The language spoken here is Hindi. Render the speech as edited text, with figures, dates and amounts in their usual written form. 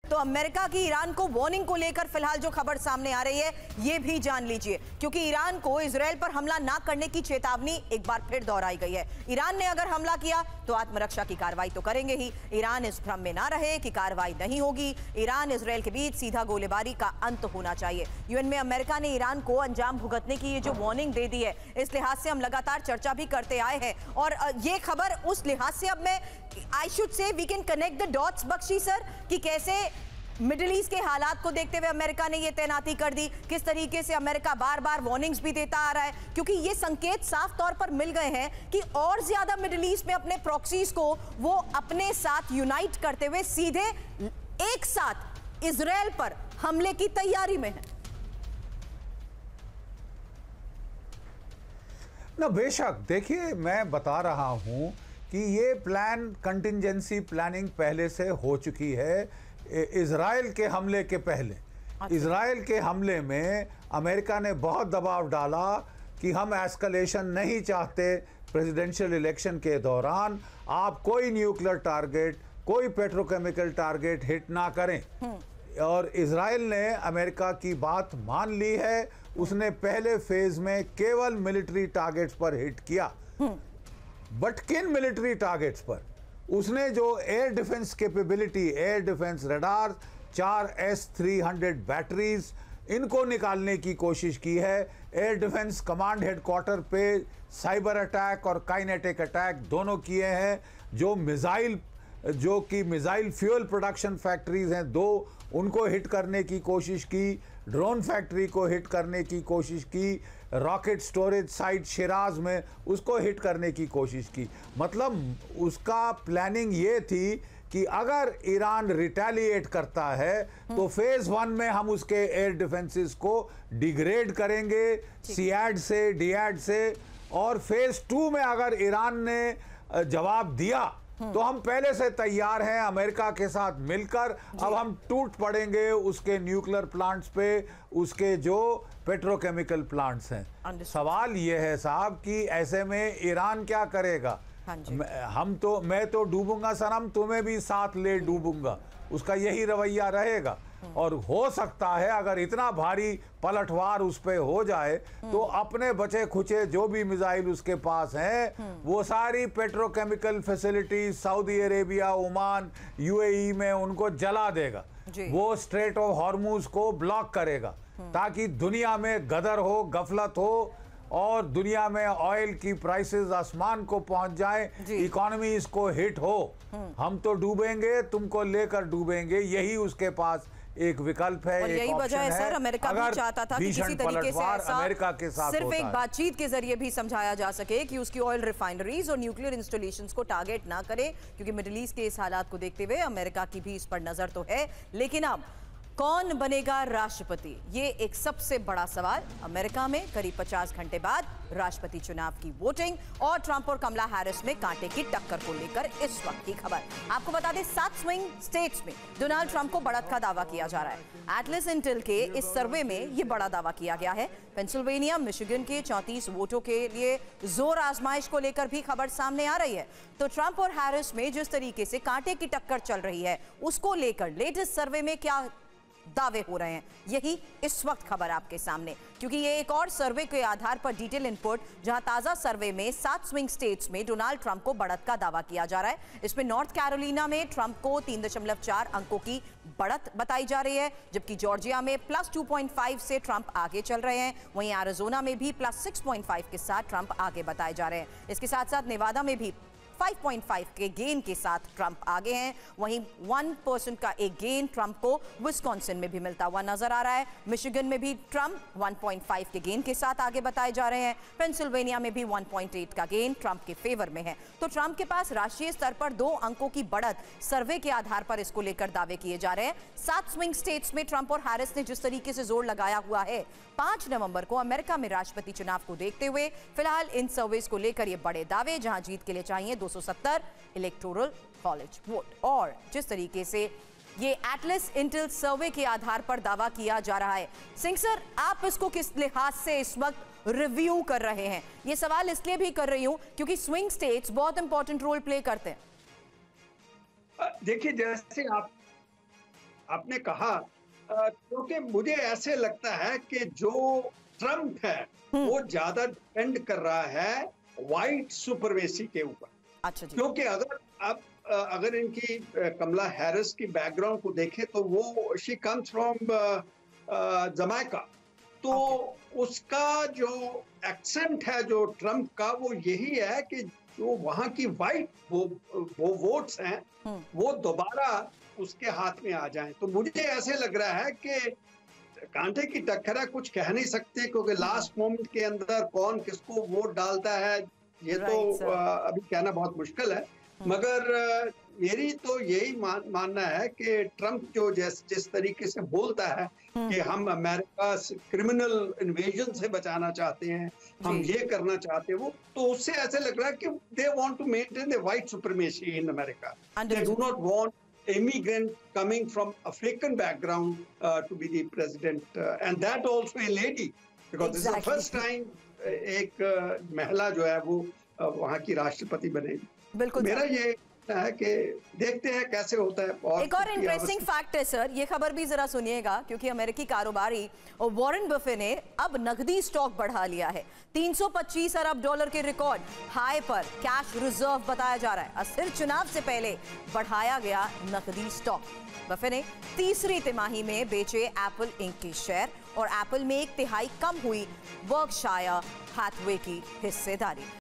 तो अमेरिका की ईरान को वार्निंग को लेकर फिलहाल जो खबर सामने आ रही है ये भी जान लीजिए, क्योंकि ईरान को इजराइल पर हमला ना करने की चेतावनी एक बार फिर दोहराई गई है। ईरान ने अगर हमला किया तो आत्मरक्षा की कार्रवाई तो करेंगे ही। ईरान इस भ्रम में ना रहे कि कार्रवाई नहीं होगी। ईरान इजराइल के बीच सीधा गोलीबारी का अंत होना चाहिए। यूएन में अमेरिका ने ईरान को अंजाम भुगतने की ये जो वार्निंग दे दी है, इस लिहाज से हम लगातार चर्चा भी करते आए हैं और ये खबर उस लिहाज से अब मैं I should say we can connect the dots Bakshi sir कि कैसे मिडिल ईस्ट के हालात को देखते हुए अमेरिका ने यह तैनाती कर दी, किस तरीके से अमेरिका बार बार वार्निंग्स भी देता आ रहा है, क्योंकि ये संकेत साफ तौर पर मिल गए हैं कि और ज्यादा मिडिल ईस्ट में अपने प्रॉक्सीज को वो अपने साथ यूनाइट करते हुए सीधे एक साथ इजराइल पर हमले की तैयारी में है। ना बेशक, देखिए मैं बता रहा हूं कि ये प्लान कंटिंजेंसी प्लानिंग पहले से हो चुकी है। इजराइल के हमले के पहले, इजराइल के हमले में अमेरिका ने बहुत दबाव डाला कि हम एस्केलेशन नहीं चाहते प्रेसिडेंशियल इलेक्शन के दौरान, आप कोई न्यूक्लियर टारगेट, कोई पेट्रोकेमिकल टारगेट हिट ना करें। और इजराइल ने अमेरिका की बात मान ली है। उसने पहले फेज में केवल मिलिट्री टारगेट्स पर हिट किया। बट किन मिलिट्री टारगेट्स पर? उसने जो air defence capability, air defence radar, 4 S-300 batteries, इनको निकालने की कोशिश की है। एयर डिफेंस कमांड हेडक्वार्टर पे साइबर अटैक और काइनेटिक अटैक दोनों किए हैं। जो कि मिसाइल फ्यूल प्रोडक्शन फैक्ट्रीज हैं 2, उनको हिट करने की कोशिश की। ड्रोन फैक्ट्री को हिट करने की कोशिश की। रॉकेट स्टोरेज साइट शिराज में उसको हिट करने की कोशिश की। मतलब उसका प्लानिंग ये थी कि अगर ईरान रिटेलिएट करता है तो फेज 1 में हम उसके एयर डिफेंसेस को डिग्रेड करेंगे सियाड से, डियाड से, और फेज 2 में अगर ईरान ने जवाब दिया तो हम पहले से तैयार हैं अमेरिका के साथ मिलकर। अब हम टूट पड़ेंगे उसके न्यूक्लियर प्लांट्स पे, उसके जो पेट्रोकेमिकल प्लांट्स हैं। सवाल यह है साहब कि ऐसे में ईरान क्या करेगा? मैं तो डूबूंगा सनम, तुम्हें भी साथ ले डूबूंगा, उसका यही रवैया रहेगा। और हो सकता है अगर इतना भारी पलटवार उस पे हो जाए तो अपने बचे खुचे जो भी मिसाइल उसके पास हैं वो सारी petrochemical facilities Saudi Arabia, Oman, UAE में उनको जला देगा। वो स्ट्रेट ऑफ हॉर्मुज को ब्लॉक करेगा ताकि दुनिया में गदर हो, गफलत हो और दुनिया में ऑयल की प्राइसेस आसमान को पहुंच जाए, इकोनॉमी इसको हिट हो। हम तो डूबेंगे, तुमको लेकर डूबेंगे, यही उसके पास एक विकल्प है। और यही वजह है सर, अमेरिका भी चाहता था कि किसी तरीके से ऐसा अमेरिका के साथ सिर्फ एक बातचीत के जरिए भी समझाया जा सके कि उसकी ऑयल रिफाइनरीज और न्यूक्लियर इंस्टॉलेशंस को टारगेट ना करे, क्योंकि मिडिल ईस्ट के इस हालात को देखते हुए अमेरिका की भी इस पर नजर तो है। लेकिन अब कौन बनेगा राष्ट्रपति, ये एक सबसे बड़ा सवाल। अमेरिका में करीब 50 घंटे बाद राष्ट्रपति चुनाव की वोटिंग और ट्रंप और कमला हैरिस में कांटे की टक्कर को लेकर इस वक्त की खबर। आपको बता दें 7 स्विंग स्टेट्स में डोनाल्ड ट्रंप को बढ़त का दावा किया जा रहा है। एटलस इंटेल के इस सर्वे में यह बड़ा दावा किया गया है। पेंसिल्वेनिया, मिशिगन के 34 वोटों के लिए जोर आजमाइश को लेकर भी खबर सामने आ रही है। तो ट्रंप और हैरिस में जिस तरीके से कांटे की टक्कर चल रही है उसको लेकर लेटेस्ट सर्वे में क्या दावे हो रहे हैं, यही इस वक्त खबर आपके सामने। क्योंकि ये एक और सर्वे के आधार पर डिटेल इनपुट, जहां ताजा सर्वे में 7 स्विंग स्टेट्स में डोनाल्ड ट्रंप को बढ़त का दावा किया जा रहा है। इसमें नॉर्थ कैरोलिना में ट्रंप को 3.4 अंकों की बढ़त बताई जा रही है, जबकि जॉर्जिया में +2.5 से ट्रंप आगे चल रहे हैं। वहीं एरिजोना में भी +6.5 के साथ ट्रंप आगे बताए जा रहे हैं। इसके साथ साथ नेवादा में भी 5.5 के गेन के साथ ट्रंप आगे हैं। वहीं 1% का एक गेन ट्रंप को विस्कॉन्सिन में भी मिलता हुआ नजर आ रहा है। मिशिगन में भी ट्रंप 1.5 के गेन के साथ आगे बताए जा रहे हैं। पेंसिल्वेनिया में भी 1.8 का गेन ट्रंप के फेवर में है। तो ट्रंप के पास राष्ट्रीय स्तर पर 2 अंकों की बढ़त सर्वे के आधार पर इसको लेकर दावे किए जा रहे हैं। 7 स्विंग स्टेट्स में ट्रंप और हैरिस ने जिस तरीके से जोर लगाया हुआ है, 5 नवंबर को अमेरिका में राष्ट्रपति चुनाव को देखते हुए फिलहाल इन सर्वेस को लेकर ये बड़े दावे, जहां जीत के लिए चाहिए 270 इलेक्टोरल कॉलेज वोट। और जिस तरीके से ये एटलस इंटेल सर्वे के आधार पर दावा किया जा रहा है, सिंह सर आप इसको किस लिहाज से इस वक्त रिव्यू कर रहे हैं? ये सवाल इसलिए भी कर रही हूं क्योंकि स्विंग स्टेट्स बहुत इंपॉर्टेंट रोल प्ले करते हैं। देखिए, जैसे आपने कहा, क्योंकि मुझे ऐसे लगता है कि जो ट्रम्प है वो ज्यादा डिपेंड कर रहा है व्हाइट सुपरमेसी के ऊपर। अच्छा जी। क्योंकि अगर आप अगर इनकी कमला हैरिस की बैकग्राउंड को देखें तो वो शी कम्स फ्रॉम जमैका, तो उसका जो एक्सेंट है जो ट्रम्प का वो यही है कि जो वहां की व्हाइट वो वोट्स हैं वो दोबारा उसके हाथ में आ जाएं। तो मुझे ऐसे लग रहा है कि कांटे की टक्कर है, कुछ कह नहीं सकते, क्योंकि लास्ट मोमेंट के अंदर कौन किसको वोट डालता है ये तो अभी कहना बहुत मुश्किल है। मगर मेरी तो यही मानना है कि ट्रम्प जो जिस तरीके से बोलता है कि हम अमेरिका से क्रिमिनल इन्वेजन से बचाना चाहते हैं, हम ये करना चाहते हैं, वो तो उससे ऐसे लग रहा है कि they want to maintain the white supremacy in America. They do not want immigrant coming from African background to be the president, and that also a lady, because this is the first time एक महिला जो है वो वहाँ की राष्ट्रपति बनेगी। बिल्कुल मेरा ये है कि देखते हैं कैसे होता है। और एक और इंटरेस्टिंग फैक्ट है सर, ये खबर भी जरा सुनिएगा, क्योंकि अमेरिकी कारोबारी वॉरेन बफे ने अब नकदी स्टॉक बढ़ा लिया है। 325 अरब डॉलर के रिकॉर्ड हाई पर कैश रिजर्व बताया जा रहा है। अस्थिर चुनाव से पहले बढ़ाया गया नकदी स्टॉक। बफे ने तीसरी तिमाही में बेचे एप्पल इंक के शेयर और एप्पल में 1/3 कम हुई बर्कशायर हैथवे की हिस्सेदारी।